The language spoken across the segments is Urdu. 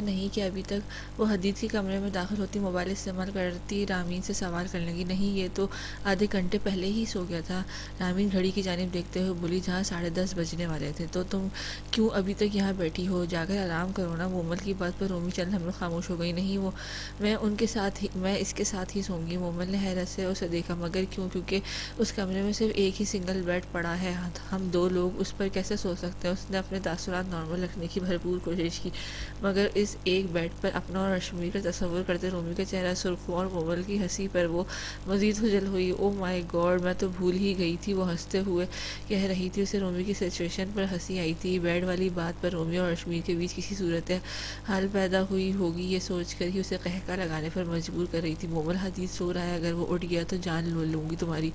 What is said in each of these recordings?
نہیں کہ ابھی تک وہ حدید کے کمرے میں داخل ہوتی، موبائل استعمال کرتی، رامین سے سوال کرنے لگی، نہیں یہ تو آدھے گھنٹے پہلے ہی سو گیا تھا۔ رامین گھڑی کی جانب دیکھتے ہوئے بولی، جہاں 10:30 بجنے والے تھے تو تم کیوں ابھی تک یہاں بیٹھی ہو؟ جا کر آرام کرو نا۔ مومل کی بات پر رومی چند لمحے خاموش ہو گئی۔ نہیں وہ میں اس کے ساتھ ہی سوں گی۔ مومل نے حیرت سے اسے دیکھا، مگر کیوں؟ کیونکہ اس کمرے میں صرف ایک ہی سنگل بیڈ پڑا ہے، ہم 2 لوگ اس پر کیسے سو سکتے ہیں؟ اس نے اپنے تاثرات نارمل رکھنے کی بھرپور کوشش کی، مگر اس ایک بیڈ پر اپنا اور رشمیر کا تصور کرتے رومی کا چہرہ سرخ ہوا اور مومل کی ہنسی پر وہ مزید خجل ہوئی۔ او مائی گاڈ، میں تو بھول ہی گئی تھی، وہ ہنستے ہوئے کہہ رہی تھی۔ اسے رومی کی سچویشن پر ہنسی آئی تھی۔ بیڈ والی بات پر رومی اور رشمیر کے بیچ کسی صورت حال پیدا ہوئی ہوگی، یہ سوچ کر ہی اسے قہقہ لگانے پر مجبور کر رہی تھی۔ مومل، حدید سو رہا ہے، اگر وہ اٹھ گیا تو جان لوں گی تمہاری۔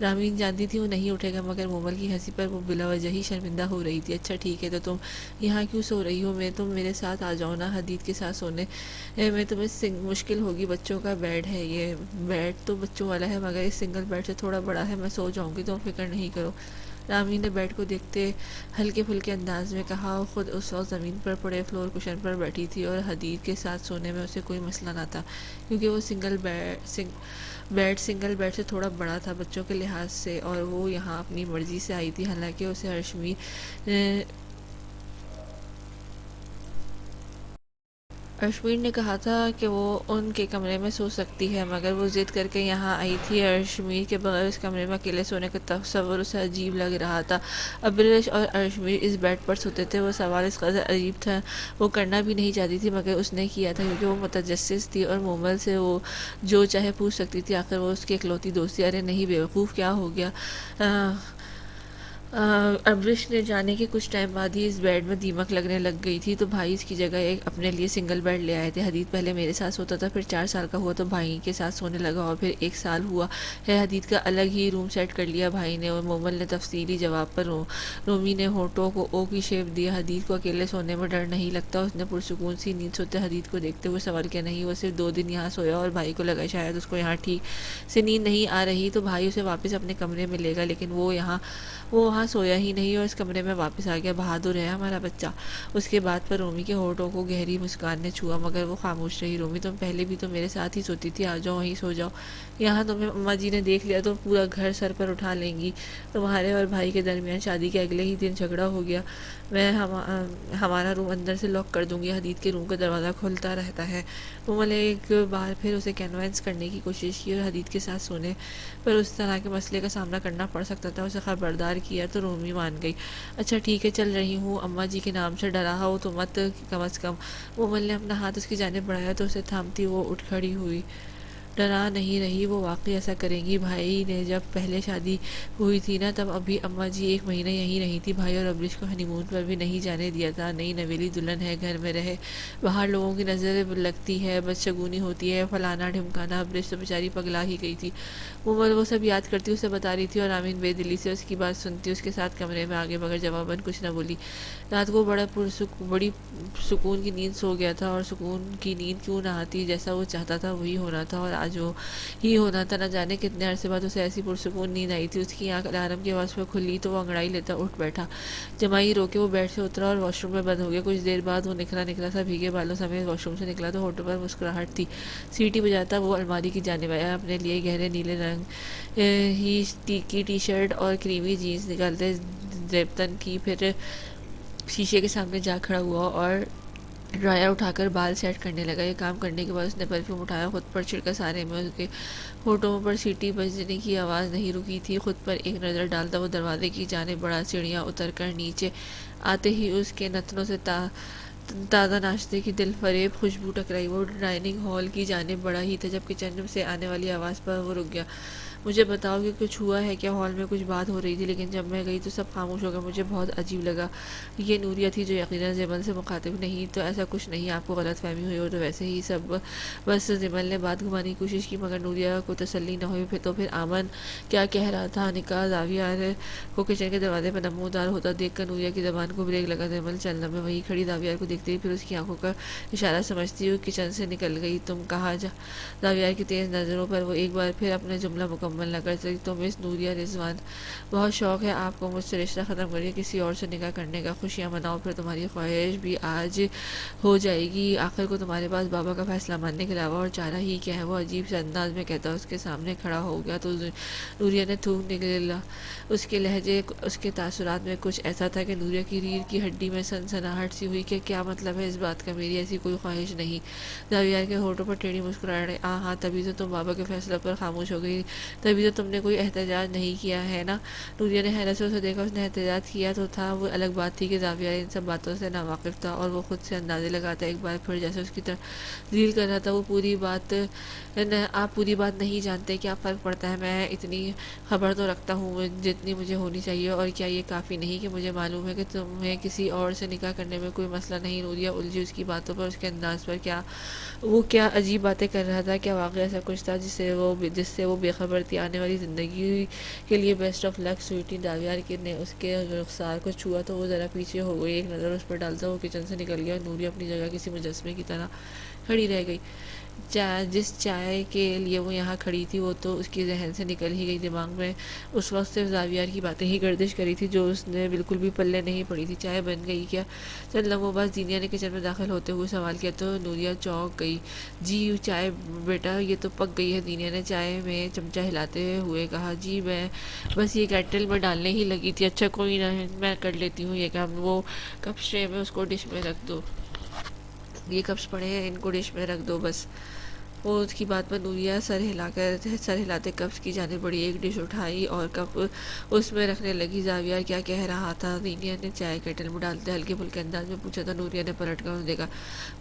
رامین جانتی تھی وہ نہیں اٹھے گا، مگر مومل کی ہنسی پر وہ بلا وجہ ہی شرمندہ ہو رہی تھی۔ اچھا ٹھیک ہے، تو تم یہاں کیوں سو رہی ہو؟ تم میرے ساتھ آ جاؤ نا، حدید کے ساتھ سونے میں تمہیں مشکل ہوگی، بچوں کا بیڈ ہے یہ۔ بیڈ تو بچوں والا ہے، مگر اس سنگل بیڈ سے تھوڑا بڑا ہے، میں سو جاؤں گی، تم فکر نہیں کرو۔ رامین نے بیڈ کو دیکھتے ہلکے پھلکے انداز میں کہا۔ وہ خود اس وقت زمین پر پڑے فلور کشن پر بیٹھی تھی اور حدید کے ساتھ سونے میں اسے کوئی مسئلہ نہ تھا، کیونکہ وہ سنگل بیڈ سے تھوڑا بڑا تھا بچوں کے لحاظ سے، اور وہ یہاں اپنی مرضی سے آئی تھی۔ حالانکہ اسے ارشمیر نے کہا تھا کہ وہ ان کے کمرے میں سو سکتی ہے، مگر وہ ضد کر کے یہاں آئی تھی۔ ارشمیر کے بغیر اس کمرے میں اکیلے سونے کا تصور اسے عجیب لگ رہا تھا۔ ابریش اور ارشمیر اس بیڈ پر سوتے تھے۔ وہ سوال اس قدر عجیب تھا، وہ کرنا بھی نہیں چاہتی تھی، مگر اس نے کیا تھا کیونکہ وہ متجسس تھی اور مومل سے وہ جو چاہے پوچھ سکتی تھی، آخر وہ اس کی اکلوتی دوست تھی۔ ارے نہیں بیوقوف، کیا ہو گیا؟ ابریش نے جانے کے کچھ ٹائم بعد ہی اس بیڈ میں دیمک لگنے لگ گئی تھی، تو بھائی اس کی جگہ ایک اپنے لیے سنگل بیڈ لے آئے تھے۔ حدید پہلے میرے ساتھ سوتا تھا، پھر 4 سال کا ہوا تو بھائی کے ساتھ سونے لگا، اور پھر 1 سال ہوا ہے حدید کا الگ ہی روم سیٹ کر لیا بھائی نے۔ اور مومل نے تفصیلی جواب پر رومی نے ہونٹوں کو او کی شیپ دیا۔ حدید کو اکیلے سونے میں ڈر نہیں لگتا؟ اس نے پرسکون سی نیند سوتے حدید کو دیکھتے ہوئے سوال کیا۔ نہیں، وہ صرف 2 دن یہاں سویا اور بھائی کو لگا شاید اس کو یہاں ٹھیک سے نیند نہیں آ رہی، تو بھائی اسے واپس اپنے کمرے میں لے گا، لیکن وہ وہاں سویا ہی نہیں اور اس کمرے میں واپس آ گیا۔ بہادر ہے ہمارا بچہ۔ اس کے بعد پر رومی کے ہونٹوں کو گہری مسکان نے چھوا، مگر وہ خاموش رہی۔ رومی، تم پہلے بھی تو میرے ساتھ ہی سوتی تھی، آ جاؤ وہیں سو جاؤ، یہاں تمہیں اماں جی نے دیکھ لیا تو پورا گھر سر پر اٹھا لیں گی۔ تمہارے اور بھائی کے درمیان شادی کے اگلے ہی دن جھگڑا ہو گیا، میں ہمارا روم اندر سے لاک کر دوں گی، حدید کے روم کا دروازہ کھلتا رہتا ہے۔ مومل نے ایک بار پھر اسے کنونس کرنے کی کوشش کی اور حدید کے ساتھ سونے پر اس طرح کے مسئلے کا سامنا کرنا پڑ سکتا تھا اسے خبردار کیا، تو رومی مان گئی۔ اچھا ٹھیک ہے، چل رہی ہوں، اماں جی کے نام سے ڈرا ہو تو مت، کم از کم۔ مومل نے اپنا ہاتھ اس کی جانب بڑھایا تو اسے تھامتی وہ اٹھ کھڑی ہوئی۔ ڈرا نہیں رہی، وہ واقعی ایسا کریں گی۔ بھائی نے جب پہلے شادی ہوئی تھی نا، تب ابھی اماں جی 1 مہینہ یہیں رہی تھی، بھائی اور ابریش کو ہنی مون پر بھی نہیں جانے دیا تھا۔ نئی نویلی دلہن ہے، گھر میں رہے، باہر لوگوں کی نظر لگتی ہے، بدشگونی ہوتی ہے، فلانا ڈھمکانا۔ ابریش تو بیچاری پگلا ہی گئی تھی۔ مومل وہ سب یاد کرتی اسے بتا رہی تھی، اور آمین بے دلی سے اس کی بات سنتی اس کے ساتھ کمرے میں آگے، مگر جواباً کچھ نہ بولی۔ رات کو بڑی سکون کی نیند سو گیا تھا، اور سکون کی نیند کیوں نہ آتی؟ جیسا وہ چاہتا تھا وہی ہونا تھا، اور آج وہی ہونا تھا۔ نہ جانے کتنے عرصے بعد اسے ایسی پرسکون نیند آئی تھی۔ اس کی آنکھ الارم کی آواز پر کھلی تو وہ انگڑائی لیتا اٹھ بیٹھا۔ جمائی رو کے وہ بیڈ سے اترا اور واش روم میں بند ہو گیا۔ کچھ دیر بعد وہ نکلا سا بھیگے بالوں سمیت واش روم سے نکلا تو ہونٹوں پر مسکراہٹ تھی۔ سیٹی بجاتا وہ الماری کی جانب آیا، اپنے لیے گہرے نیلے رنگ کی ٹی شرٹ اور کریمی جینز نکالتے زیبتن کی، پھر شیشے کے سامنے جا کھڑا ہوا اور ڈرائر اٹھا کر بال سیٹ کرنے لگا۔ یہ کام کرنے کے بعد اس نے پرفیوم اٹھایا، خود پر چھڑکا، سارے میں اس کے ہونٹوں پر سیٹی بجنے کی آواز نہیں رکی تھی۔ خود پر ایک نظر ڈالتا وہ دروازے کی جانب بڑھا۔ سیڑھیاں اتر کر نیچے آتے ہی اس کے نتنوں سے تازہ ناشتے کی دل فریب خوشبو ٹکرائی۔ وہ ڈائننگ ہال کی جانب بڑھا ہی تھا جب کچن سے آنے والی آواز پر وہ رک گیا۔ مجھے بتاؤ کہ کچھ ہوا ہے کیا؟ ہال میں کچھ بات ہو رہی تھی، لیکن جب میں گئی تو سب خاموش ہو گئے۔ مجھے بہت عجیب لگا۔ یہ نوریہ تھی جو یقیناً زمل سے مخاطب نہیں تو ایسا کچھ نہیں، آپ کو غلط فہمی ہوئی ہو تو ویسے ہی سب، بس زمل نے بات گھمانے کی کوشش کی، مگر نوریہ کو تسلی نہ ہوئی۔ تو پھر آمن کیا کہہ رہا تھا؟ نکاح داویار کو کچن کے دروازے پر نمودار ہوتا دیکھ کر نوریہ کی زبان کو بریک لگا۔ زمل چلنا میں وہیں کھڑی داویار کو دیکھتے ہی پھر اس کی آنکھوں کا اشارہ سمجھتی ہوئی کچن سے نکل گئی۔ تم کہا؟ داویار کی تیز نظروں پر وہ ایک بار پھر اپنا جملہ مکمل مکمل نہ کر سکی تو مس نوریہ رضوان بہت شوق ہے آپ کو مجھ سے رشتہ ختم کر کے کسی اور سے نکاح کرنے کا، خوشیاں مناؤ پھر تمہاری خواہش بھی آج ہو جائے گی، آخر کو تمہارے پاس بابا کا فیصلہ ماننے کے علاوہ اور چارہ ہی کیا ہے، وہ عجیب سے انداز میں کہتا اس کے سامنے کھڑا ہو گیا تو نوریہ نے تھوک نکلا، اس کے لہجے اس کے تاثرات میں کچھ ایسا تھا کہ نوریہ کی ریڑھ کی ہڈی میں سنسناہٹ سی ہوئی کہ کیا مطلب ہے اس بات کا، میری ایسی کوئی خواہش نہیں۔ زاویار کے ہونٹوں پر ٹیڑھی مسکراہٹ، ہاں تبھی تو تم بابا کے فیصلے پر خاموش ہو گئی، تبھی تو تم نے کوئی احتجاج نہیں کیا ہے نا؟ نوریہ نے حیرت سے اسے دیکھا، اس نے احتجاج کیا تو تھا، وہ الگ بات تھی کہ زاویار ان سب باتوں سے ناواقف تھا اور وہ خود سے اندازے لگاتا ایک بار پھر جیسے اس کی تردید کر رہا تھا، وہ آپ پوری بات نہیں جانتے، کیا فرق پڑتا ہے، میں اتنی خبر تو رکھتا ہوں جتنی مجھے ہونی چاہیے، اور کیا یہ کافی نہیں کہ مجھے معلوم ہے کہ تمہیں کسی اور سے نکاح کرنے میں کوئی مسئلہ نہیں؟ نوریہ الجھی اس کی باتوں پر، اس کے انداز پر، وہ کیا عجیب باتیں کر رہا تھا، کیا واقعی ایسا کچھ تھا جس سے وہ بے خبر تھی؟ آنے والی زندگی کے لیے بیسٹ آف لک سویٹی۔ زاویار نے اس کے رخسار کو چھوا تو وہ ذرا پیچھے ہو گئی، ایک نظر اس پر ڈالتا وہ کچن سے نکل گیا اور نوریہ اپنی جگہ کسی مجسمے کی طرح کھڑی رہ گئی۔ جس چائے کے لیے وہ یہاں کھڑی تھی وہ تو اس کی ذہن سے نکل ہی گئی، دماغ میں اس وقت صرف زاویار کی باتیں ہی گردش کری تھی جو اس نے بالکل بھی پلے نہیں پڑی تھی۔ چائے بن گئی کیا؟ چند لمحوں بعد زینیا نے کچن میں داخل ہوتے ہوئے سوال کیا تو نوریہ چونک گئی۔ جی چائے بیٹا یہ تو پک گئی ہے، زینیا نے چائے میں چمچہ ہلاتے ہوئے کہا۔ جی میں بس یہ کیٹل میں ڈالنے ہی لگی تھی۔ اچھا کوئی نہ، میں کر لیتی ہوں یہ کام، وہ کپس ٹرے میں اس کو ڈش میں رکھ دو، یہ کپس پڑے ہیں ان کو ڈش میں رکھ دو بس۔ وہ اس کی بات پر نوریہ سر ہلاتے کپس کی جانب بڑھی، ایک ڈش اٹھائی اور کپ اس میں رکھنے لگی۔ زاویار کیا کہہ رہا تھا؟ زینیا نے چائے کیٹل میں ڈالتے ہلکے پھلکے انداز میں پوچھا تو نوریہ نے پلٹ کر انہیں دیکھا۔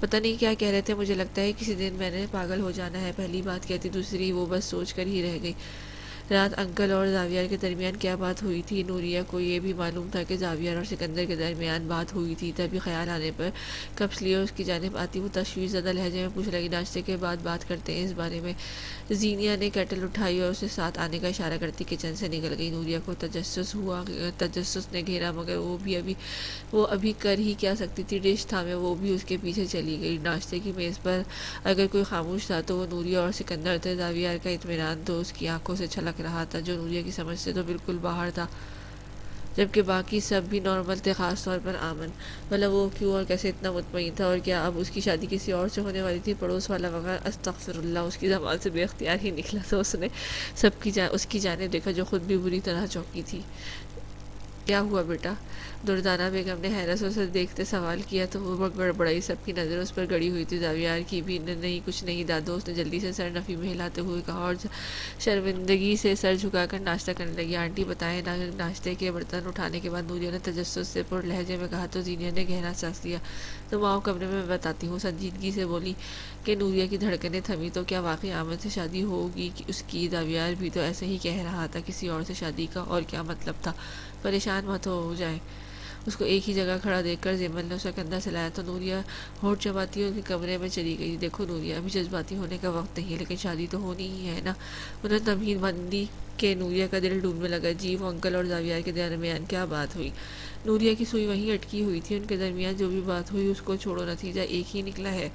پتہ نہیں کیا کہہ رہے تھے، مجھے لگتا ہے کسی دن میں نے پاگل ہو جانا ہے، پہلی بات کہتی دوسری وہ بس سوچ کر ہی رہ گئی۔ رات انکل اور زاویار کے درمیان کیا بات ہوئی تھی؟ نوریہ کو یہ بھی معلوم تھا کہ زاویار اور سکندر کے درمیان بات ہوئی تھی، تبھی خیال آنے پر کپس لیے اس کی جانب آتی وہ تشویش زدہ لہجے میں پوچھنے لگی، ناشتے کے بعد بات کرتے ہیں اس بارے میں۔ زینیا نے کیٹل اٹھائی اور اسے ساتھ آنے کا اشارہ کرتی کچن سے نکل گئی۔ نوریہ کو تجسس نے گھیرا مگر وہ ابھی کر ہی کیا سکتی تھی، ڈش تھامے وہ بھی اس کے پیچھے چلی گئی۔ ناشتے کی میز پر اگر کوئی خاموش تھا تو وہ نوریہ اور سکندر تھے۔ زاویار کا اطمینان تو اس کی آنکھوں سے چھلک رہا تھا جو نوریہ کی سمجھ سے تو بالکل باہر تھا، جبکہ باقی سب بھی نارمل تھے، خاص طور پر آمن۔ بھلا وہ کیوں اور کیسے اتنا مطمئن تھا، اور کیا اب اس کی شادی کسی اور سے ہونے والی تھی؟ پڑوس والا وغیرہ استغفر اللہ اس کی زبان سے بے اختیار ہی نکلا تو اس نے اس کی جانب دیکھا جو خود بھی بری طرح چونکی تھی۔ کیا ہوا بیٹا؟ دردانہ بیگم نے حیرت سے اسے دیکھتے سوال کیا تو وہ گڑبڑائی، سب کی نظر اس پر گڑی ہوئی تھی۔ زاویار کی بھی نہیں کچھ نہیں دادو، اس نے جلدی سے سر نفی میں ہلاتے ہوئے کہا اور شرمندگی سے سر جھکا کر ناشتہ کرنے لگی۔ آنٹی بتائیں نا۔ ناشتے کے برتن اٹھانے کے بعد نوریہ نے تجسس سے پر لہجے میں کہا تو زینیا نے گہرا سانس لیا۔ تم آؤ کمرے میں بتاتی ہوں، سنجیدگی سے بولی کہ نوریہ کی دھڑکنیں تھمی تو کیا واقعی آمن سے شادی ہوگی اس کی؟ زاویار بھی تو ایسے ہی کہہ رہا تھا کسی اور سے شادی کا، اور کیا مطلب تھا؟ پریشان مت ہو جائے۔ اس کو ایک ہی جگہ کھڑا دیکھ کر زیمل نے اسے کندھا سے لایا تو نوریہ ہونٹ چباتی ان کے کمرے میں چلی گئی۔ دیکھو نوریہ ابھی جذباتی ہونے کا وقت نہیں ہے، لیکن شادی تو ہونی ہی ہے نا؟ انہیں تمہید بندی کہ نوریہ کا دل ڈوبنے لگا۔ جی وہ انکل اور زاویار کے درمیان کیا بات ہوئی؟ نوریہ کی سوئی وہیں اٹکی ہوئی تھی، ان کے درمیان جو بھی بات ہوئی اس کو چھوڑو، نتیجہ ایک ہی نکلا ہے۔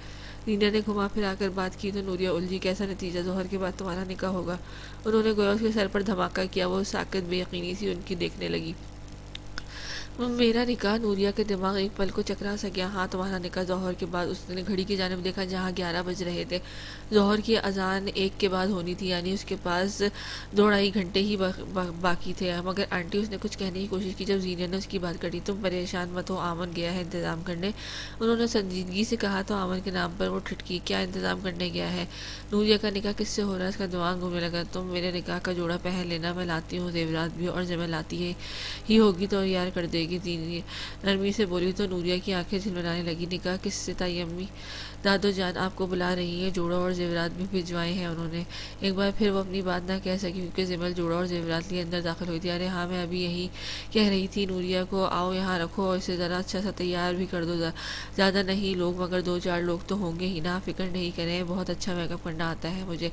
زینیا نے گھما پھرا کر بات کی تو نوریہ الجھی۔ کیسا نتیجہ؟ ظہر کے بعد تمہارا نکاح ہوگا۔ انہوں نے گویا اس کے سر پر دھماکہ کیا، وہ ساکت بے یقینی سی ان کی دیکھنے لگی۔ میرا نکاح؟ نوریہ کے دماغ ایک پل کو چکرا سا گیا۔ ہاں تمہارا نکاح ظہر کے بعد۔ اس نے گھڑی کی جانب دیکھا جہاں 11 بج رہے تھے، ظہر کی اذان 1 کے بعد ہونی تھی، یعنی اس کے پاس 2.5 گھنٹے ہی باقی تھے۔ مگر آنٹی، اس نے کچھ کہنے کی کوشش کی جب زینیا نے اس کی بات کٹی۔ تم پریشان مت ہو، آمن گیا ہے انتظام کرنے، انہوں نے سنجیدگی سے کہا تو آمن کے نام پر وہ ٹھٹکی۔ کیا انتظام کرنے گیا ہے؟ نوریہ کا نکاح کس سے ہو رہا ہے؟ اس کا دماغ گھومنے لگا۔ تم میرے نکاح کا جوڑا پہن لینا، میں لاتی ہوں زیورات بھی، اور جب میں لاتی ہی ہوگی تو یار کر دے گی، زینیا نرمی سے بولی تو نوریہ کی آنکھیں جھلملانے لگی۔ نکاح کس سے تائی امی؟ دادو جان آپ کو بلا رہی ہیں، جوڑا اور زیورات بھی بھجوائے ہیں انہوں نے۔ ایک بار پھر وہ اپنی بات نہ کہہ سکی کیونکہ زیمل جوڑا اور زیورات لیے اندر داخل ہوئی تھی۔ ارے ہاں میں ابھی یہی کہہ رہی تھی نوریہ کو، آؤ یہاں رکھو اور اسے ذرا اچھا سا تیار بھی کر دو، زیادہ نہیں لوگ مگر 2-4 لوگ تو ہوں گے ہی نا، فکر نہیں کریں، بہت اچھا میک اپ کرنا آتا ہے مجھے،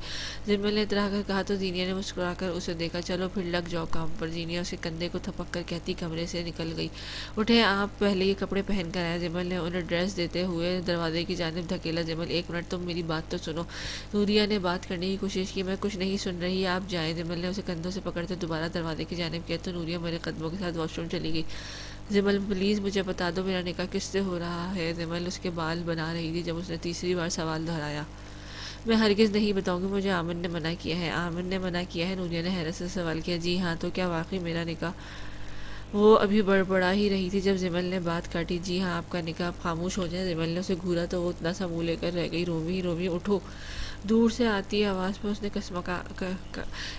زیمل نے اترا کر کہا تو زینیا نے مسکرا کر اسے دیکھا۔ چلو پھر لگ جاؤ کام پر، زینیا اسے کندھے کو تھپک کر کہتی کمرے سے نکل گئی۔ گئی۔ اٹھے آپ، پہلے یہ کپڑے پہن کر آئے۔ جمل نے انہیں ڈریس دیتے ہوئے دروازے کی جانب دھکیلا۔ جمل: ایک منٹ، تم میری بات تو سنو۔ نوریہ نے بات کرنے کی کوشش کی۔ میں کچھ نہیں سن رہی، آپ جائیں۔ جمل نے اسے کندھوں سے پکڑتے دوبارہ دروازے کی جانب کیا تو نوریہ میرے قدموں کے ساتھ واش روم چلی گئی۔ جمل: پلیز مجھے بتا دو میرا نکاح کس سے ہو رہا ہے؟ جمل اس کے بال بنا رہی تھی جب اس نے تیسری بار سوال دہرایا۔ میں ہرگز نہیں بتاؤں گی، مجھے آمن نے منع کیا ہے۔ آمن نے منع کیا ہے؟ نوریہ نے حیرت سے سوال کیا۔ جی ہاں، تو کیا واقعی میرا نکاح؟ وہ ابھی بڑبڑا ہی رہی تھی جب جمل نے بات کاٹی۔ جی ہاں، آپ کا نکاح۔ آپ خاموش ہو جائیں۔ جمل نے اسے گھورا تو وہ اتنا سا منہ لے کر رہ گئی۔ رومی، رومی اٹھو۔ دور سے آتی آواز پر اس نے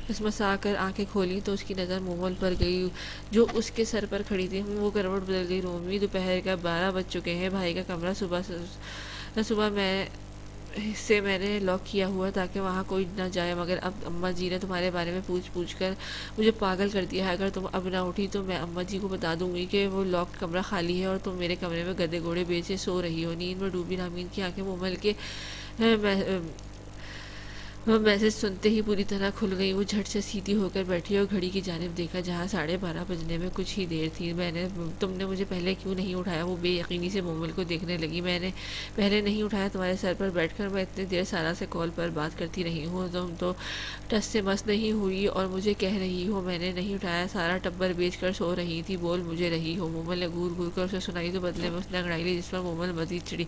کسمسا کر آنکھیں کھولیں تو اس کی نظر مومل پر گئی جو اس کے سر پر کھڑی تھی۔ وہ کروٹ بدل گئی۔ رومی، دوپہر کا 12 بج چکے ہیں۔ بھائی کا کمرہ صبح میں نے لاک کیا ہوا تاکہ وہاں کوئی نہ جائے، مگر اب اماں جی نے تمہارے بارے میں پوچھ کر مجھے پاگل کر دیا ہے۔ اگر تم اب نہ اٹھی تو میں اماں جی کو بتا دوں گی کہ وہ لاکڈ کمرہ خالی ہے اور تم میرے کمرے میں گدے گھوڑے بیچے سو رہی ہو۔ نیند میں ڈوبی رامین کی آنکھیں مومل کے میسج سنتے ہی پوری طرح کھل گئی۔ وہ جھٹ سے سیدھی ہو کر بیٹھی اور گھڑی کی جانب دیکھا جہاں 12:30 بجنے میں کچھ ہی دیر تھی۔ تم نے مجھے پہلے کیوں نہیں اٹھایا؟ وہ بے یقینی سے مومل کو دیکھنے لگی۔ میں نے پہلے نہیں اٹھایا تمہارے سر پر بیٹھ کر میں اتنی دیر سارا سے کال پر بات کرتی رہی ہوں، تم تو ٹس سے مس نہیں ہوئی اور مجھے کہہ رہی ہو میں نے نہیں اٹھایا؟ سارا ٹبر بیچ کر سو رہی تھی، بول مجھے رہی ہو؟ مومل نے گھور گھور کر اسے سنائی تو بدلے میں اس نے انگڑائی لی، جس پر مومل مزید چڑی۔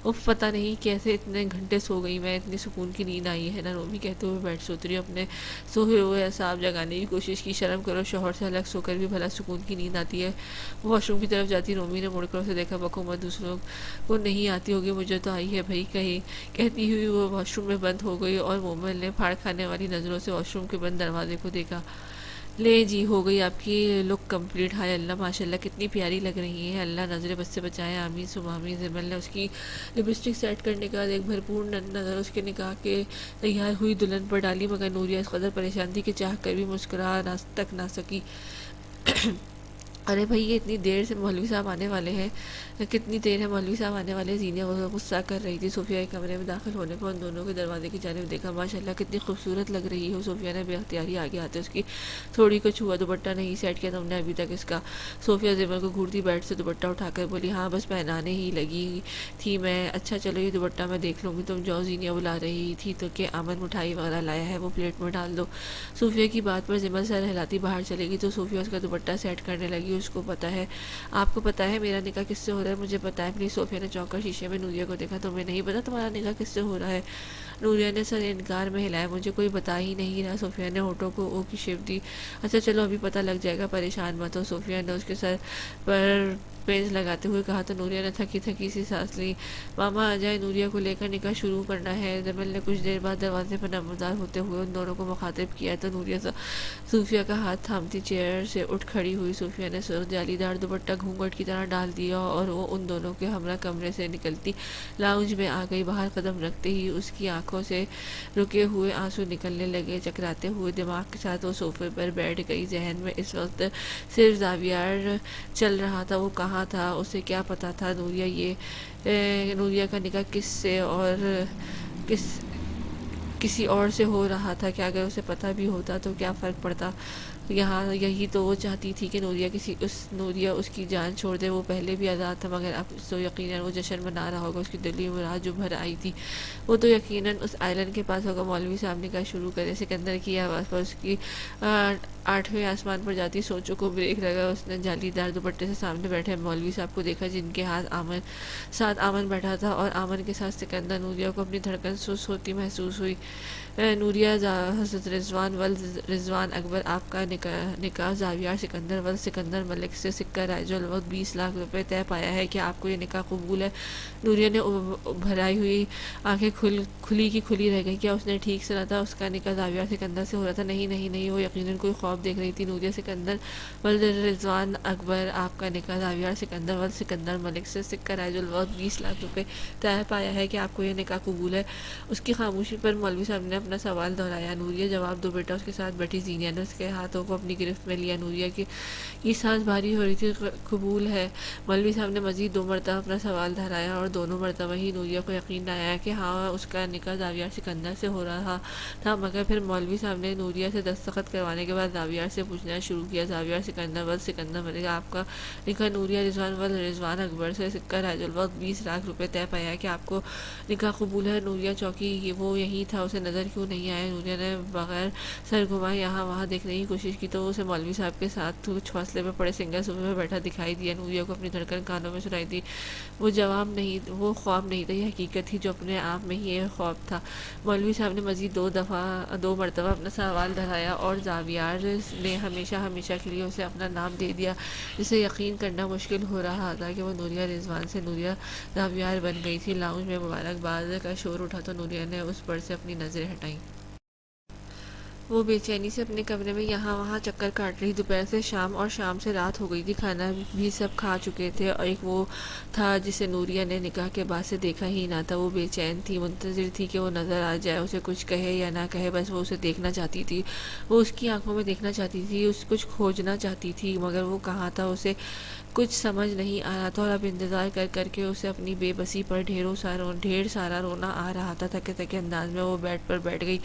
اف، پتہ نہیں کیسے اتنے گھنٹے سو گئی میں، اتنی سکون کی نیند آئی ہے نا؟ رومی کہتے ہوئے بیٹھ ستری اپنے سوئے ہوئے اعصاب جگانے کی کوشش کی۔ شرم کرو، شوہر سے الگ سو کر بھی بھلا سکون کی نیند آتی ہے؟ وہ واش روم کی طرف جاتی، رومی نے مڑ کر اسے دیکھا۔ بکو مت، دوسروں کو نہیں آتی ہوگی، مجھے تو آئی ہے بھائی کہتی ہوئی وہ واش روم میں بند ہو گئی اور مومل نے پھاڑ کھانے والی نظروں سے واش روم کے بند دروازے کو دیکھا۔ لے جی، ہو گئی آپ کی لک کمپلیٹ۔ ہائے اللہ، ماشاءاللہ کتنی پیاری لگ رہی ہیں، اللہ نظر بد سے بچائے، آمین ثم آمین۔ جمل نے اس کی لپسٹک سیٹ کرنے کے بعد ایک بھرپور نظر اس کے نکاح کے تیار ہوئی دلہن پر ڈالی، مگر نوریہ اس قدر پریشان تھی کہ چاہ کر بھی مسکرا تک نہ سکی۔ ارے بھائی، یہ اتنی دیر سے مولوی صاحب آنے والے ہیں، کتنی دیر ہے مولوی صاحب آنے والے؟ زینیہ غصہ کر رہی تھی۔ صوفیہ کے کمرے میں داخل ہونے پر ان دونوں کے دروازے کی جانب دیکھا۔ ماشاءاللہ کتنی خوبصورت لگ رہی ہو۔ صوفیہ نے بے اختیاری آگے آتے اس کی تھوڑی کو چھوا۔ دوپٹہ نہیں سیٹ کیا تم نے ابھی تک اس کا؟ صوفیہ زمل کو گھورتی بیٹھ سے دوپٹہ اٹھا کر بولی۔ ہاں بس پہنانے ہی لگی تھی میں۔ اچھا چلو یہ دوپٹہ میں دیکھ لوں گی، تم جاؤ، زینیہ بلا رہی تھی تو کہ امن مٹھائی وغیرہ لایا ہے، وہ پلیٹ میں ڈال دو۔ صوفیہ کی بات پر زمل سر ہلاتی باہر چلے گی تو صوفیہ اس کا دوپٹہ سیٹ کرنے لگی۔ اس کو پتہ ہے، آپ کو پتہ ہے میرا نکاح کس سے ہو رہا ہے؟ مجھے پتہ ہے پلیز۔ صوفیہ نے چونک کر شیشے میں نوریہ کو دیکھا۔ تمہیں نہیں پتہ تمہارا نکاح کس سے ہو رہا ہے؟ نوریہ نے سر انکار میں ہلایا۔ مجھے کوئی بتا ہی نہیں رہا۔ صوفیہ نے ہونٹوں کو او کی شیپ دی۔ اچھا چلو ابھی پتہ لگ جائے گا، پریشان مت ہو۔ صوفیہ نے اس کے سر پر پینچ لگاتے ہوئے کہا تو نوریہ نے تھکی تھکی سی سانس لی۔ ماما آ جائے، نوریہ کو لے کر نکاح شروع کرنا ہے۔ جمل نے کچھ دیر بعد دروازے پر نمودار ہوتے ہوئے ان دونوں کو مخاطب کیا تو نوریہ صوفیہ کا ہاتھ تھامتی چیئر سے اٹھ کھڑی ہوئی۔ صوفیہ نے سرخ جالی دار دوپٹہ گھونگھٹ کی طرح ڈال دیا اور وہ ان دونوں کے ہمراہ کمرے سے نکلتی لاؤنج میں آ گئی۔ باہر قدم رکھتے ہی اس کی آنکھوں سے رکے ہوئے آنسو نکلنے لگے۔ چکراتے ہوئے دماغ کے ساتھ وہ صوفے پر بیٹھ گئی۔ ذہن میں اس وقت صرف زاویار چل رہا تھا، وہ کہاں تھا، اسے کیا پتا تھا نوریہ کا نکاح کس سے اور کسی اور سے ہو رہا تھا؟ کیا اگر اسے پتہ بھی ہوتا تو کیا فرق پڑتا؟ یہی تو وہ چاہتی تھی کہ نوریہ اس کی جان چھوڑ دے۔ وہ پہلے بھی آزاد تھا، مگر اب تو یقیناً وہ جشن منا رہا ہوگا۔ اس کی دلی مراد جو بھر آئی تھی وہ تو یقیناً اس آئلینڈ کے پاس ہوگا۔ مولوی صاحب نکاح شروع کرے، سکندر کی آواز پر اس کی 8ویں آسمان پر جاتی سوچوں کو بریک لگا۔ اس نے جالی دار دوپٹے سے سامنے بیٹھے مولوی صاحب کو دیکھا جن کے ساتھ آمن بیٹھا تھا اور آمن کے ساتھ سکندر۔ نوریہ کو اپنی دھڑکن سست ہوتی محسوس ہوئی۔ نوریہ، حضرت رضوان ولد رضوان اکبر آپ کا نکاح زاویار سکندر ولد سکندر ملک سے سکہ رائج الوقت 20 لاکھ روپے طے پایا ہے، کیا آپ کو یہ نکاح قبول ہے؟ نوریہ نے بھرائی ہوئی آنکھیں کھلی کی کھلی رہ گئی۔ کیا اس نے ٹھیک سنا تھا؟ اس کا نکاح زاویار سکندر سے ہو رہا تھا؟ نہیں نہیں نہیں، وہ یقیناً کوئی خواب دیکھ رہی تھی۔ نوریہ، سکندر ولد رضوان اکبر آپ کا نکاح زاویار سکندر ولد سکندر ملک سے سکہ رائج الوقت 20 لاکھ روپے طے پایا ہے، کیا آپ کو یہ نکاح قبول ہے؟ اس کی خاموشی پر مولوی صاحب نے اپنا سوال دہرایا۔ نوریہ، جواب دو بیٹا۔ اس کے ساتھ بیٹھی زینیہ نے اس کے ہاتھوں کو اپنی گرفت میں لیا۔ نوریہ کی سانس بھاری ہو رہی تھی۔ قبول ہے؟ مولوی صاحب نے مزید 2 مرتبہ اپنا سوال دہرایا اور دونوں مرتبہ ہی نوریہ کو یقین نہ آیا کہ ہاں اس کا نکاح زاویار سکندر سے ہو رہا تھا، مگر پھر مولوی صاحب نے نوریہ سے دستخط کروانے کے بعد زاویار سے پوچھنا شروع کیا۔ زاویار سکندر ول سکندر ملک آپ کا نکاح نوریہ رضوان ول رضوان اکبر سے سکہ راج الوقت 20 لاکھ روپے طے پایا کہ آپ کو نکاح قبول ہے۔ نوریہ چوکی وہ یہی تھا، اسے نظر کیوں نہیں آیا؟ نوریہ نے بغیر سر گھمائے یہاں وہاں دیکھنے کی کوشش کی تو اسے مولوی صاحب کے ساتھ کچھ فاصلے پہ پڑے سنگل صوفے پہ بیٹھا دکھائی دیا۔ نوریہ کو اپنی دھڑکن کانوں میں سنائی دی۔ وہ خواب نہیں تھا، یہ حقیقت تھی جو اپنے آپ میں ہی ایک خواب تھا۔ مولوی صاحب نے مزید دو مرتبہ اپنا سوال دہرایا اور زاویار نے ہمیشہ کے لیے اسے اپنا نام دے دیا، جسے یقین کرنا مشکل ہو رہا تھا کہ وہ نوریہ رضوان سے نوریہ زاویار بن گئی تھی۔ لاؤنج میں مبارکباد کا شور اٹھا تو نوریہ نے اس پر سے اپنی نظریں ہٹائیں۔ وہ بے چینی سے اپنے کمرے میں یہاں وہاں چکر کاٹ رہی۔ دوپہر سے شام اور شام سے رات ہو گئی تھی، کھانا بھی سب کھا چکے تھے، اور ایک وہ تھا جسے نوریہ نے نکاح کے بعد سے دیکھا ہی نہ تھا۔ وہ بے چین تھی، منتظر تھی کہ وہ نظر آ جائے، اسے کچھ کہے یا نہ کہے، بس وہ اسے دیکھنا چاہتی تھی، وہ اس کی آنکھوں میں دیکھنا چاہتی تھی، کچھ کھوجنا چاہتی تھی، مگر وہ کہاں تھا اسے کچھ سمجھ نہیں آ رہا تھا، اور اب انتظار کر کے اسے اپنی بے بسی پر ڈھیر سارا رونا آ رہا تھا۔ تھکے انداز میں وہ بیڈ پر بیٹھ گئی۔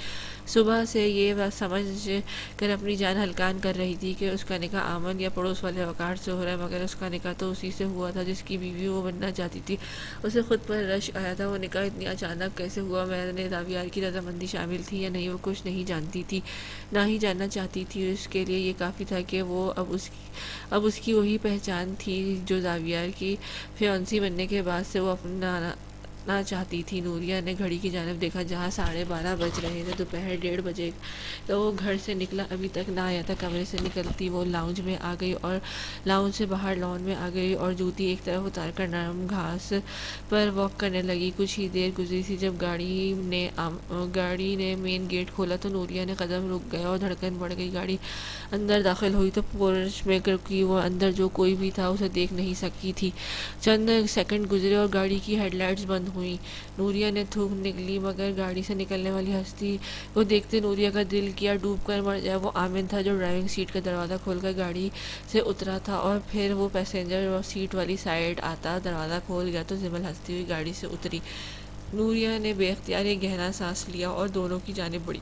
صبح سے یہ بات سمجھ کر اپنی جان ہلکان کر رہی تھی کہ اس کا نکاح آمن یا پڑوس والے وقار سے ہو رہا ہے، مگر اس کا نکاح تو اسی سے ہوا تھا جس کی بیوی وہ بننا چاہتی تھی۔ اسے خود پر رشک آیا تھا، وہ نکاح اتنی اچانک کیسے ہوا؟ میں نے زاویار کی رضامندی شامل تھی یا نہیں، وہ کچھ نہیں جانتی تھی، نہ ہی جاننا چاہتی تھی۔ اس کے لیے یہ کافی تھا کہ وہ اب اس کی وہی پہچان تھی جو زاویار کی فیانسی بننے کے بعد سے وہ اپنانا چاہتی تھی۔ نوریہ نے گھڑی کی جانب دیکھا جہاں 12:30 بج رہے تھے، دوپہر 1:30 بجے کا وہ گھر سے نکلا ابھی تک نہ آیا تھا۔ کمرے سے نکلتی وہ لاؤنج میں آ گئی اور لاؤنج سے باہر لان میں آ گئی اور جوتی ایک طرف اتار کر نرم گھاس پر واک کرنے لگی۔ کچھ ہی دیر گزری تھی جب گاڑی نے مین گیٹ کھولا تو نوریہ نے قدم رک گیا اور دھڑکن بڑھ گئی۔ گاڑی اندر داخل ہوئی تو پورچ میں رکی، وہ اندر جو کوئی بھی تھا اسے دیکھ نہیں سکی تھی۔ چند سیکنڈ گزرے اور گاڑی کی ہیڈ لائٹس بند ہوئیں۔ نوریہ نے تھوک نکلی، مگر گاڑی سے نکلنے والی ہستی کو دیکھتے نوریہ کا دل کیا ڈوب کر مر جائے۔ وہ آمن تھا جو ڈرائیونگ سیٹ کا دروازہ کھول کر گاڑی سے اترا تھا، اور پھر وہ پیسنجر سیٹ والی سائیڈ آتا دروازہ کھول گیا تو زمل ہنستی ہوئی گاڑی سے اتری۔ نوریہ نے بے اختیار ایک گہرا سانس لیا اور دونوں کی جانب بڑھی۔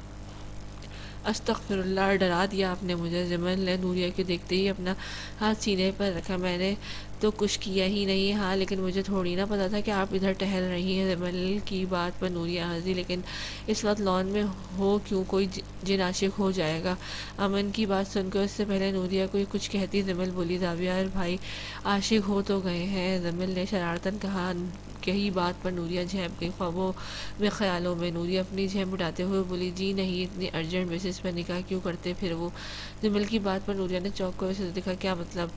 استغفراللہ، ڈرا دیا آپ نے مجھے۔ زمل نے نوریہ کے دیکھتے ہی اپنا ہاتھ سینے پر رکھا۔ میں نے تو کچھ کیا ہی نہیں۔ ہاں لیکن مجھے تھوڑی نہ پتا تھا کہ آپ ادھر ٹہل رہی ہیں۔ زمل کی بات پر نوریہ ہنسی، لیکن اس وقت لان میں ہو کیوں؟ کوئی جن عاشق ہو جائے گا۔ امن کی بات سن کر اس سے پہلے نوریہ کوئی کچھ کہتی زمل بولی، زاویار بھائی عاشق ہو تو گئے ہیں۔ زمل نے شرارتاً کہا۔ کہی بات پر نوریہ جھینپ گئی خوابوں میں خیالوں میں۔ نوریہ اپنی جھینپ اٹھاتے ہوئے بولی، جی نہیں، اتنی ارجنٹ بیسس پر نکاح کیوں کرتے پھر وہ؟ زمل کی بات پر نوریہ نے چونک کر اسے دیکھا۔ کیا مطلب؟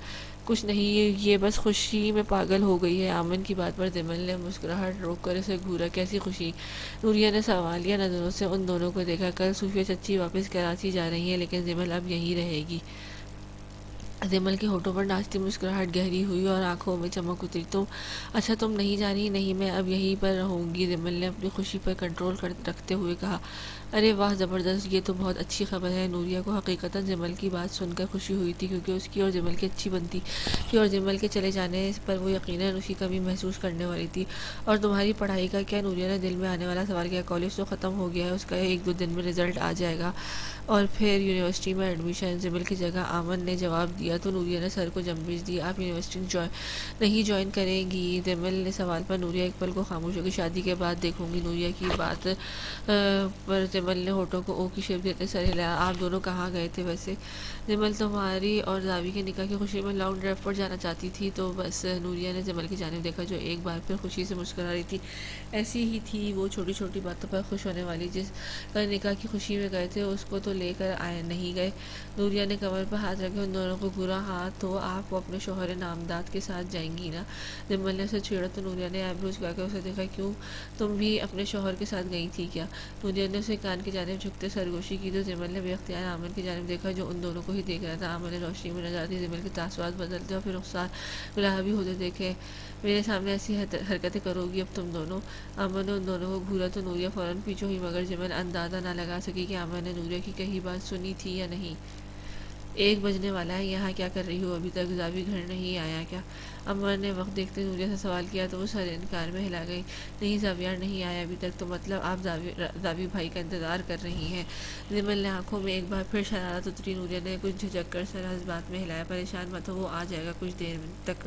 کچھ نہیں، یہ بس خوشی میں پاگل ہو گئی ہے۔ آمن کی بات پر زمل نے مسکراہٹ روک کر اسے گھورا۔ کیسی خوشی؟ نوریہ نے سوالیہ نظروں سے ان دونوں کو دیکھا۔ کل صوفیہ چچی واپس کراچی جا رہی ہیں، لیکن زمل اب یہیں رہے گی۔ زمل کے ہونٹوں پر ناچتی مسکراہٹ گہری ہوئی اور آنکھوں میں چمک اتری۔ اچھا تم نہیں جا رہی؟ نہیں، میں اب یہیں پر رہوں گی، زمل نے اپنی خوشی پر کنٹرول رکھتے ہوئے کہا۔ ارے واہ، زبردست، یہ تو بہت اچھی خبر ہے۔ نوریہ کو حقیقتاً زمل کی بات سن کر خوشی ہوئی تھی، کیونکہ اس کی اور زمل کی اچھی بنتی تھی، اور زمل کے چلے جانے پر وہ یقیناً اس کی کمی محسوس کرنے والی تھی۔ اور تمہاری پڑھائی کا کیا؟ نوریہ نے دل میں آنے والا سوال کیا۔ کالج تو ختم ہو گیا ہے، اس کا 1-2 دن میں رزلٹ آ جائے گا اور پھر یونیورسٹی میں ایڈمیشن۔ زمل کی جگہ آمن نے جواب دیا تو نوریہ نے سر کو جنبش دی۔ آپ یونیورسٹی نہیں جوائن کریں گی؟ زمل نے سوال پر نوریہ ایک پل کو خاموش ہو گئی۔ شادی کے بعد دیکھوں گی۔ نوریہ کی بات پر زمل نے ہونٹوں کو او کی شیپ دیتے سر ہلایا۔ آپ دونوں کہاں گئے تھے ویسے؟ زمل تمہاری اور زاوی کے نکاح کی خوشی میں لانگ ڈرائیو پر جانا چاہتی تھی تو بس۔ نوریہ نے زمل کی جانب دیکھا جو ایک بار پھر خوشی سے مسکرا رہی تھی۔ ایسی ہی تھی وہ چھوٹی چھوٹی باتوں پر خوش ہونے والی۔ جس کا نکاح کی خوشی میں گئے تھے اس کو تو لے کر نہیں گئے؟ نوریہ نے کمر پر ہاتھ رکھے ان دونوں کو گھورا۔ ہاں تو آپ اپنے شوہر نامزد کے ساتھ جائیں گی نا؟ زمل نے اسے چھیڑا تو نوریہ نے آئیبروز جھکا کے اسے دیکھا۔ کیوں، تم بھی اپنے شوہر کے ساتھ گئی تھی کیا؟ نوریہ نے اسے کان کی جانب جھکتے سرگوشی کی تو زمل نے بے اختیار آمن کی جانب دیکھا جو ان دونوں کو ہی دیکھ رہا تھا۔ آمن نے روشنی میں نظر آتی زمل کے تاثرات بدلتے اور پھر رخسار گلابی ہوتے دیکھے۔ میرے سامنے ایسی حرکتیں کرو گی اب تم دونوں؟ آمن نے ان دونوں کو گھورا تو نوریہ فوراً پیچھے ہوئی، مگر زمل اندازہ نہ لگا سکی کہ آمن نے نوریہ کی کہی بات سنی تھی یا نہیں۔ 1 بجنے والا ہے، یہاں کیا کر رہی ہو ابھی تک؟ زاوی گھر نہیں آیا کیا؟ عمر نے وقت دیکھتے نوریہ سے سوال کیا تو وہ سر انکار میں ہلا گئی۔ نہیں زاویار نہیں آیا ابھی تک، تو مطلب آپ زاوی بھائی کا انتظار کر رہی ہیں؟ ریمل نے آنکھوں میں ایک بار پھر شرارت اتری۔ نوریہ نے کچھ جھجک کر سر اس بات میں ہلایا۔ پریشان مت ہو، وہ آ جائے گا، کچھ دیر تک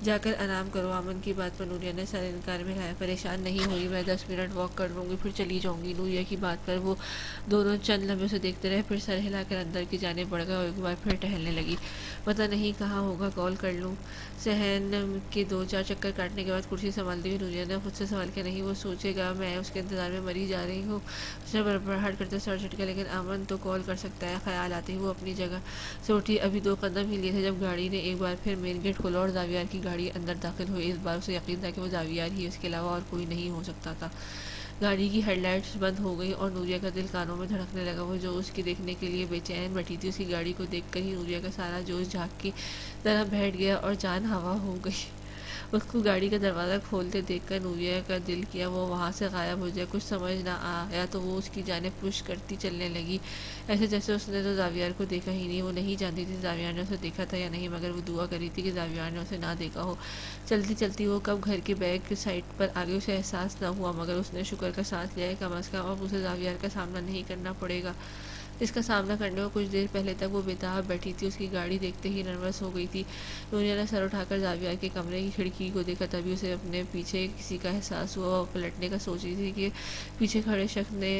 جا کر آرام کرو۔ امن کی بات پر نوریہ نے سر انکار میں ہلایا۔ پریشان نہیں ہوئی، میں 10 منٹ واک کر لوں گی پھر چلی جاؤں گی۔ نوریہ کی بات پر وہ دونوں چند لمحے سے دیکھتے رہے، پھر سر ہلا کر اندر کی جانب بڑھ گئے اور ایک بار پھر ٹہلنے لگی۔ پتہ نہیں کہاں ہوگا، کال کر لوں؟ صحن کے 2-4 چکر کاٹنے کے بعد کرسی سنبھالتی ہوئی نوریہ نے خود سے سوال کیا، نہیں وہ سوچے گا میں اس کے انتظار میں مری جا رہی ہوں؟ اس نے بڑبڑاہٹ کرتے سر جھٹکا، لیکن امن تو کال کر سکتا ہے۔ خیال آتے ہی وہ اپنی جگہ سے اٹھی، ابھی 2 قدم ہی لیے تھے جب گاڑی نے ایک بار پھر مین گیٹ کھولا اور زاویار کی گاڑی اندر داخل ہوئی۔ اس بار اسے یقین تھا کہ وہ زاویار ہی، اس کے علاوہ اور کوئی نہیں ہو سکتا تھا۔ گاڑی کی ہیڈ لائٹس بند ہو گئی اور نوریہ کا دل کانوں میں دھڑکنے لگا۔ وہ جو اس کی دیکھنے کے لیے بے چین بیٹھی تھی، اس کی گاڑی کو دیکھ کر ہی نوریہ کا سارا جوش جھاگ کی طرح بیٹھ گیا اور جان ہوا ہو گئی۔ اس کو گاڑی کا دروازہ کھولتے دیکھ کر نوریہ کا دل کیا وہ وہاں سے غائب ہو جائے۔ کچھ سمجھ نہ آیا تو وہ اس کی جانب پش کرتی چلنے لگی، ایسے جیسے اس نے تو زاویار کو دیکھا ہی نہیں۔ وہ نہیں جانتی تھی زاویار نے اسے دیکھا تھا یا نہیں، مگر وہ دعا کری تھی کہ زاویار نے اسے نہ دیکھا ہو۔ چلتی چلتی وہ کب گھر کے بیک سائڈ پر آگے، اسے احساس نہ ہوا، مگر اس نے شکر کا سانس لیا کہ کم از کم اب اسے زاویار کا سامنا نہیں کرنا پڑے گا، جس کا سامنا کرنے کو کچھ دیر پہلے تک وہ بےتاب بیٹھی تھی۔ اس کی گاڑی دیکھتے ہی نروس ہو گئی تھی۔ نوریہ نے سر اٹھا کر زاویار کے کمرے کی کھڑکی کو دیکھا، تبھی اسے اپنے پیچھے کسی کا احساس ہوا۔ وہ پلٹنے کا سوچ رہی تھی کہ پیچھے کھڑے شخص نے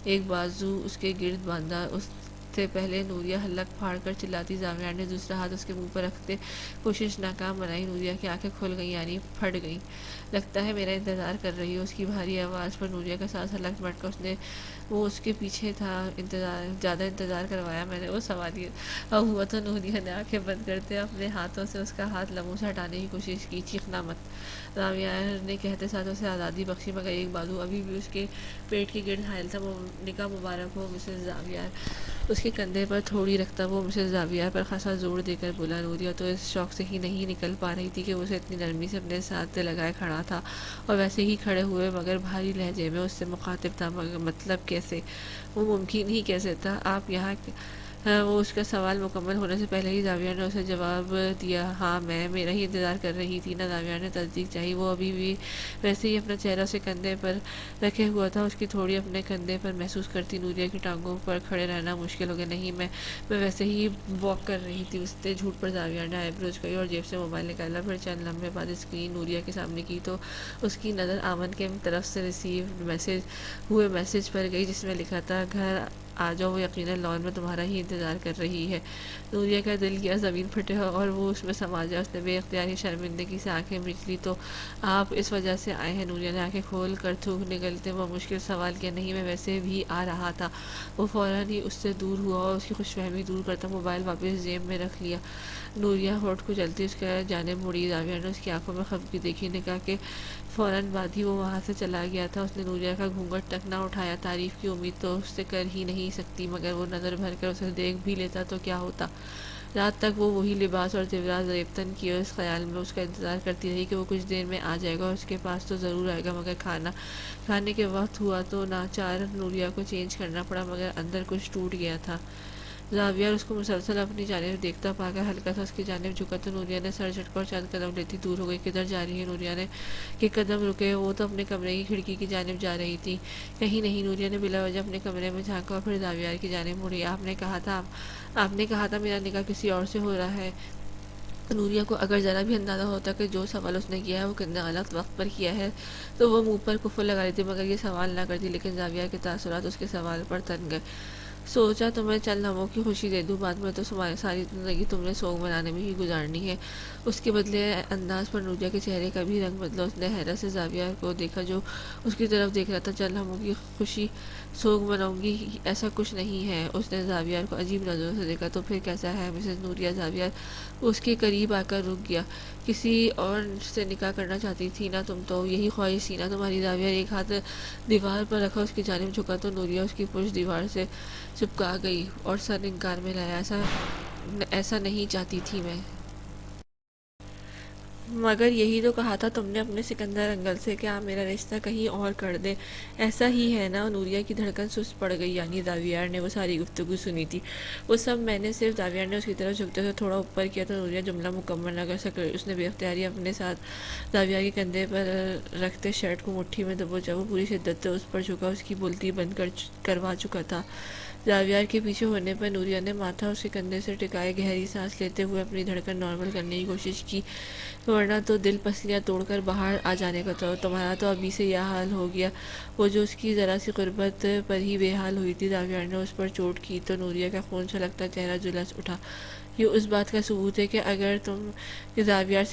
ایک بازو اس کے گرد باندھا۔ اس سے پہلے نوریہ حلق پھاڑ کر چلاتی، زاویار نے دوسرا ہاتھ اس کے منہ پر رکھتے کوشش ناکام بنائی۔ نوریہ کی آنکھیں کھل گئیں، یعنی پھٹ گئیں۔ لگتا ہے میرا انتظار کر رہی ہو؟ اس کی بھاری آواز پر نوریہ کا سانس ہلک بٹ کر وہ اس کے پیچھے تھا۔ زیادہ انتظار کروایا میں نے، وہ سوالیہ اب ہوا تو نوریہ نے آنکھیں بند کرتے اپنے ہاتھوں سے اس کا ہاتھ لبوں سے ہٹانے کی کوشش کی۔ چیخنا مت، زاویار نے کہتے ساتھ اسے آزادی بخشی، مگر ایک بازو ابھی بھی اس کے پیٹ کے گرد حائل تھا۔ نکاح مبارک ہو مسز زاویار، اس کے کندھے پر تھوڑی رکھتا وہ مسز زاویار پر خاصا زور دے کر بولا۔ نوریہ تو اس شوق سے ہی نہیں نکل پا رہی تھی کہ وہ اسے اتنی نرمی سے اپنے ساتھ لگائے کھڑا تھا اور ویسے ہی کھڑے ہوئے مگر بھاری لہجے میں اس سے مخاطب تھا۔ مطلب کیسے؟ وہ ممکن ہی کیسے تھا؟ آپ یہاں وہ اس کا سوال مکمل ہونے سے پہلے ہی زاویار نے اسے جواب دیا، ہاں میں میرا ہی انتظار کر رہی تھی نا۔ زاویار نے تصدیق چاہی۔ وہ ابھی بھی ویسے ہی اپنا چہرہ اسے کندھے پر رکھے ہوا تھا، اس کی تھوڑی اپنے کندھے پر محسوس کرتی نوریہ کی ٹانگوں پر کھڑے رہنا مشکل ہو گیا۔ نہیں میں ویسے ہی واک کر رہی تھی۔ اس نے جھوٹ پر زاویار نے آئی بروز کری اور جیب سے موبائل نکالا، پھر چند لمحے بعد اسکرین نوریہ کے سامنے کی تو اس کی نظر آمن کے طرف سے ریسیو ہوئے میسج پر گئی، جس میں لکھا تھا، گھر آ جاؤ، وہ یقیناً لان میں تمہارا ہی انتظار کر رہی ہے۔ نوریہ کا دل کیا زمین پھٹے اور وہ اس میں سما جائے۔ اس نے بے اختیاری شرمندگی سے آنکھیں مچ لی۔ تو آپ اس وجہ سے آئے ہیں؟ نوریہ نے آنکھیں کھول کر تھوک نگلتے وہ مشکل سوال کیا۔ نہیں میں ویسے بھی آ رہا تھا۔ وہ فوراً ہی اس سے دور ہوا اور اس کی خوش فہمی دور کرتا موبائل واپس جیب میں رکھ لیا۔ نوریہ ہونٹ کو جلتی اس کا جانب مڑی۔ زاویار نے اس کی آنکھوں میں خفگی دیکھی، نکاح کے فوراً بعد ہی وہ وہاں سے چلا گیا تھا۔ اس نے نوریہ کا گھونگھٹ تک نہ اٹھایا۔ تعریف کی امید تو اس سے کر ہی نہیں سکتی، مگر وہ نظر بھر کر اسے دیکھ بھی لیتا تو کیا ہوتا؟ رات تک وہ وہی لباس اور زیورات ریبتن کیے اس خیال میں اس کا انتظار کرتی رہی کہ وہ کچھ دیر میں آ جائے گا اور اس کے پاس تو ضرور آئے گا، مگر کھانے کے وقت ہوا تو ناچار نوریہ کو چینج کرنا پڑا، مگر اندر کچھ ٹوٹ گیا تھا۔ زاویار اس کو مسلسل اپنی جانب دیکھتا پا کر ہلکا سا اس کی جانب جھکا تو نوریہ نے سر جھٹکا اور چند قدم لیتی دور ہو گئی۔ کدھر جا رہی ہے؟ نوریہ نے کے قدم رکے، وہ تو اپنے کمرے کی کھڑکی کی جانب جا رہی تھی۔ کہیں نہیں، نوریہ نے بلا وجہ اپنے کمرے میں جھانکا اور پھر زاویار کی جانب مڑی۔ آپ نے کہا تھا میرا نکاح کسی اور سے ہو رہا ہے۔ نوریہ کو اگر ذرا بھی اندازہ ہوتا کہ جو سوال اس نے کیا ہے وہ کتنے غلط وقت پر کیا ہے تو وہ منہ پر کفر لگا لیتی، مگر یہ سوال نہ کرتی، لیکن زاویار کے تاثرات اس کے سوال پر تن گئے۔ سوچا تمہیں چند لمحوں کی خوشی دے دوں، بعد میں تو ساری زندگی تم نے سوگ منانے میں ہی گزارنی ہے۔ اس کے بدلے انداز پر نوریہ کے چہرے کا بھی رنگ بدلا۔ اس نے حیرت سے زاویار کو دیکھا جو اس کی طرف دیکھ رہا تھا۔ چند لمحوں کی خوشی سوگ مناؤں گی، ایسا کچھ نہیں ہے۔ اس نے زاویار کو عجیب نظروں سے دیکھا۔ تو پھر کیسا ہے مسز نوریہ؟ زاویار اس کے قریب آ کر رک گیا۔ کسی اور سے نکاح کرنا چاہتی تھی نا تم تو؟ یہی خواہش تھی نا تمہاری؟ زاویار ایک ہاتھ دیوار پر رکھا اس کی جانب جھکا تو نوریہ اس کی پشت دیوار سے چپکا گئی اور سر انکار میں لایا۔ ایسا نہیں چاہتی تھی میں۔ مگر یہی تو کہا تھا تم نے اپنے سکندر انکل سے کہ آپ میرا رشتہ کہیں اور کر دیں. ایسا ہی ہے نا. نوریہ کی دھڑکن سست پڑ گئی. یعنی زاویار نے وہ ساری گفتگو سنی تھی. وہ سب میں نے صرف زاویار نے اس کی طرف جھکتے ہوئے تھوڑا اوپر کیا تو نوریہ جملہ مکمل نہ کر سکی. اس نے بے اختیاری اپنے ساتھ زاویار کے کندھے پر رکھتے شرٹ کو مٹھی میں دبوچا. وہ پوری شدت سے اس پر جھکا. اس کی بولتی بند کروا چکا تھا. زاویار کے پیچھے ہونے پر نوریہ نے ماتھا اس کے کندھے سے ٹکائے گہری سانس لیتے ہوئے اپنی دھڑکن نارمل کرنے کی کوشش کی. ورنہ تو دل پسلیاں توڑ کر باہر آ جانے کا تھا. تمہارا تو ابھی سے یہ حال ہو گیا. وہ جو اس کی ذرا سی قربت پر ہی بے حال ہوئی تھی. زاویار نے اس پر چوٹ کی تو نوریہ کا خون چھلکتا چہرہ جھلس اٹھا. یہ اس بات کا ثبوت ہے کہ اگر تم زاویار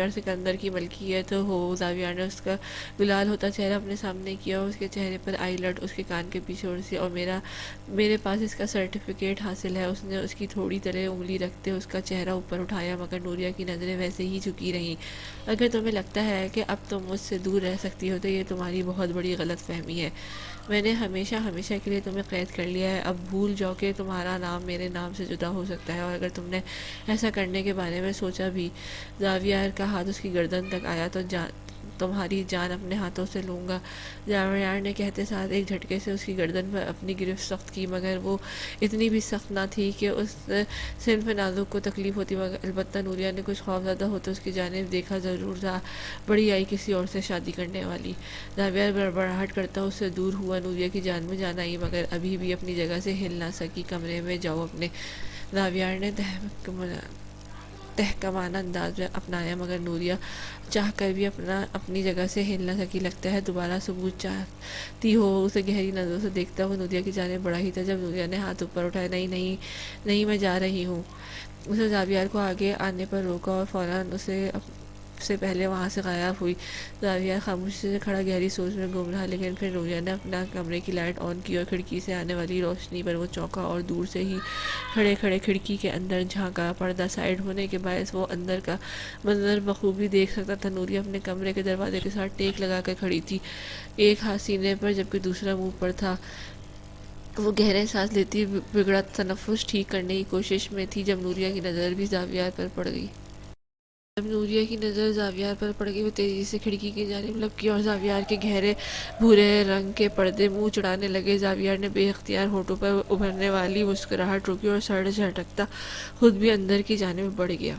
سکندر کی ملکیت ہو. زاویار نے اس کا گلال ہوتا چہرہ اپنے سامنے کیا اور اس کے چہرے پر آئی لٹ اس کے کان کے پیچھے اڑ سی. اور میرے پاس اس کا سرٹیفکیٹ حاصل ہے. اس نے اس کی تھوڑی تلے انگلی رکھتے اس کا چہرہ اوپر اٹھایا. مگر نوریہ کی نظریں ویسے ہی جھکی رہیں. اگر تمہیں لگتا ہے کہ اب تم مجھ سے دور رہ سکتی ہو تو یہ تمہاری بہت بڑی غلط فہمی ہے. میں نے ہمیشہ کے لیے تمہیں قید کر لیا ہے. اب بھول جاؤ کہ تمہارا نام میرے نام سے جدا ہو سکتا ہے. اور اگر تم نے ایسا کرنے کے بارے میں سوچا بھی. زاویار کا ہاتھ اس کی گردن تک آیا تو تمہاری جان اپنے ہاتھوں سے لوں گا. زاویار نے کہتے ساتھ ایک جھٹکے سے اس کی گردن پر اپنی گرفت سخت کی. مگر وہ اتنی بھی سخت نہ تھی کہ اس صنف نازک کو تکلیف ہوتی. مگر البتہ نوریہ نے کچھ خوفزدہ ہوتے اس کی جانب دیکھا ضرور تھا. بڑی آئی کسی اور سے شادی کرنے والی. زاویار بڑبڑاہٹ کرتا اس سے دور ہوا. نوریہ کی جان میں جان آئی مگر ابھی بھی اپنی جگہ سے ہل نہ سکی. کمرے میں جاؤ اپنے. زاویار نے تحکمانہ انداز میں اپنایا. مگر نوریہ چاہ کر بھی اپنی جگہ سے ہل نہ سکی. لگتا ہے دوبارہ ثبوت چاہتی ہو. اسے گہری نظروں سے دیکھتا وہ نوریہ کی جانب بڑھا ہی تھا جب نوریہ نے ہاتھ اوپر اٹھایا. نہیں میں جا رہی ہوں. اس نے زاویار کو آگے آنے پر روکا اور فوراً اسے سے پہلے وہاں سے غائب ہوئی. زاویار خاموشی سے کھڑا گہری سوچ میں گم رہا. لیکن پھر نوریہ نے اپنا کمرے کی لائٹ آن کی اور کھڑکی سے آنے والی روشنی پر وہ چونکا اور دور سے ہی کھڑے کھڑکی کے اندر جھانکا. پردہ سائڈ ہونے کے باعث وہ اندر کا منظر بخوبی دیکھ سکتا تھا. نوریہ اپنے کمرے کے دروازے کے ساتھ ٹیک لگا کر کھڑی تھی. ایک ہاتھ سینے پر جبکہ دوسرا منہ پر تھا. وہ گہرے سانس لیتی بگڑا تنفس ٹھیک کرنے کی کوشش میں تھی جب نوریہ کی نظر بھی زاویار پر پڑ گئی. وہ تیزی سے کھڑکی کی جانب لپکی اور زاویار کے گہرے بھورے رنگ کے پردے منہ چڑھانے لگے. زاویار نے بے اختیار ہونٹوں پر ابھرنے والی مسکراہٹ روکی اور سر جھٹکتا خود بھی اندر کی جانب بڑھ گیا.